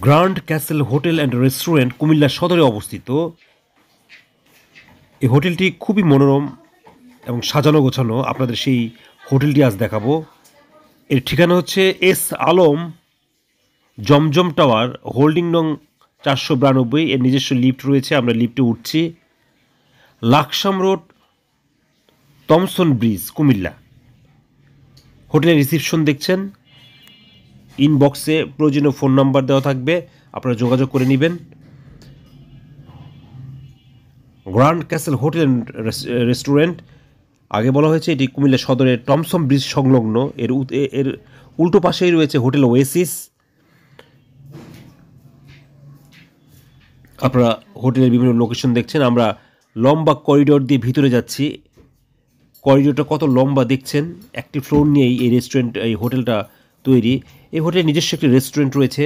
Grand castle hotel and restaurant Comilla সদরে অবস্থিত। এই হোটেলটি খুবই মনোরম এবং সাজানো গোছানো। আপনাদের সেই হোটেলটি আজ দেখাবো। এর ঠিকানা হচ্ছে এস আলম জমজম টাওয়ার, হোল্ডিং নং 492। এর নিজস্ব লিফট রয়েছে, আমরা লিফটে উঠছি। Laksam road, Thomson bridge, Comilla. হোটেলের রিসিপশন দেখছেন। ইনবক্সে প্রয়োজনীয় ফোন নাম্বার দেওয়া থাকবে, আপনারা যোগাযোগ করে নেবেন। Grand castle hotel and restaurant, আগে বলা হয়েছে এটি কুমিল্লা সদরের টমসন ব্রিজ সংলগ্ন। এর উল্টো পাশেই রয়েছে হোটেল ওয়েসিস। আপনারা হোটেলের বিভিন্ন লোকেশন দেখছেন। আমরা লম্বা করিডোর দিয়ে ভিতরে যাচ্ছি। করিডোরটা কত লম্বা দেখছেন। একটি ফ্লোর নিয়েই এই রেস্টুরেন্ট, এই হোটেলটা তৈরি। এই হোটেলের নিজস্ব একটি রেস্টুরেন্ট রয়েছে,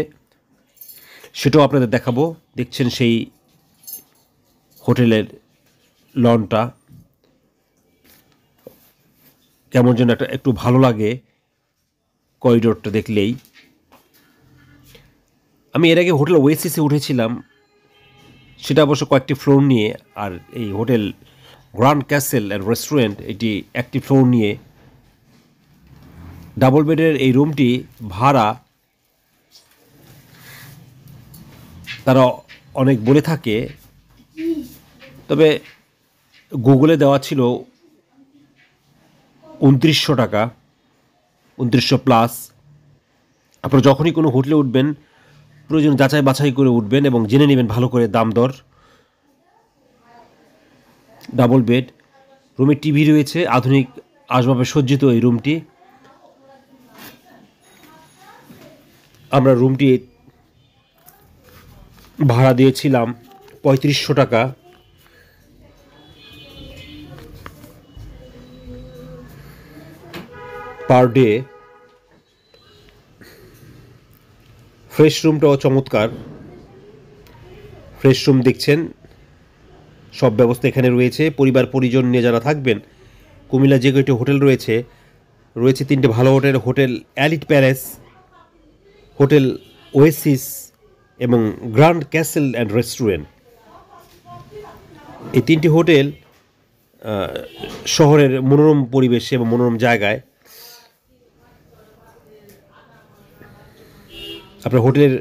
সেটাও আপনাদের দেখাবো। দেখছেন সেই হোটেলের লনটা, কেমন যেন একটু ভালো লাগে করিডোরটা দেখলেই। আমি এর আগে হোটেল ওয়েসিসে উঠেছিলাম, সেটা অবশ্য কয়েকটি ফ্লোর নিয়ে। আর এই hotel grand castle and restaurant এটি একটি ফ্লোর নিয়ে। ডাবল বেডের এই রুমটি ভাড়া তারা অনেক বলে থাকে, তবে গুগলে দেওয়া ছিল 2900 টাকা, 2900 প্লাস। আপনারা যখনই কোনো হোটেলে উঠবেন প্রয়োজন যাচাই বাছাই করে উঠবেন এবং জেনে নেবেন ভালো করে দাম দর। ডাবল বেড, রুমে টিভি রয়েছে, আধুনিক আসবাবে সজ্জিত এই রুমটি। আমরা রুমটি ভাড়া দিয়েছিলাম 3500 টাকা। Per day. ফ্রেশ রুমটাও চমৎকার। ফ্রেশ রুম দেখছেন, সব ব্যবস্থা এখানে রয়েছে। পরিবার পরিজন নিয়ে যারা থাকবেন, কুমিল্লা যে কয়টি হোটেল রয়েছে, রয়েছে 3টে ভালো hotel, hotel elite palace, hotel Oasis এবং গ্র্যান্ড ক্যাসেল অ্যান্ড রেস্টুরেন্ট। এই 3টি হোটেল শহরের মনোরম পরিবেশে এবং মনোরম জায়গায়। আপনার হোটেলের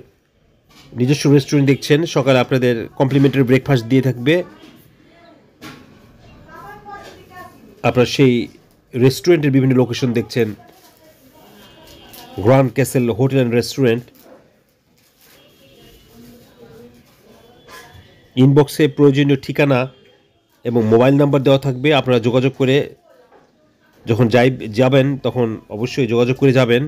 নিজস্ব রেস্টুরেন্ট দেখছেন। সকালে আপনাদের কমপ্লিমেন্টারি ব্রেকফাস্ট দিয়ে থাকবে। আপনার সেই রেস্টুরেন্টের বিভিন্ন লোকেশন দেখছেন। Grand castle hotel and restaurant. ইনবক্সে প্রয়োজনীয় ঠিকানা এবং মোবাইল নাম্বার দেওয়া থাকবে, আপনারা যোগাযোগ করে যখন যাবেন তখন অবশ্যই যোগাযোগ করে যাবেন।